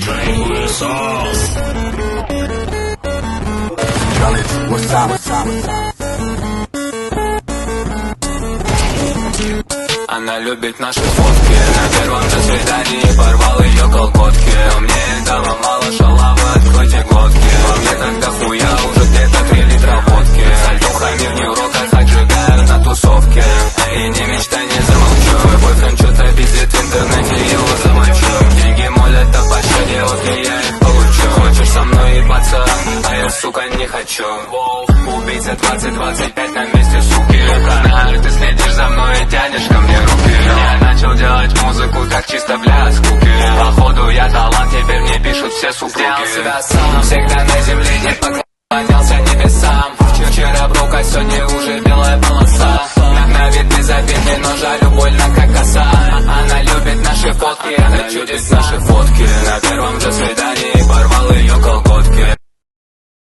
Drink with sauce. Она любит наши фотки. На первом же свидании порвал ее колготки. Мне этого мало, шалавы, откройте глотки. Во мне тогда хуя, уже где-то 3 литра водки. С альтухами в Нью-Йорках отжигаю на тусовке. И не мечтай, не замолчу. Мой бойфренд что-то пиздит в интернете, его замочу. Деньги молят о пощаде, окей, я их получу. Хочешь со мной ебаться, а я, сука, не хочу. Убийца 20-25 на месте, суки. Знаю, ты следишь за мной и тянешь ко мне руки. Я начал делать музыку так чисто для скуки. Походу я талант, теперь мне пишут все супруги. Сделал себя сам, всегда на земле нет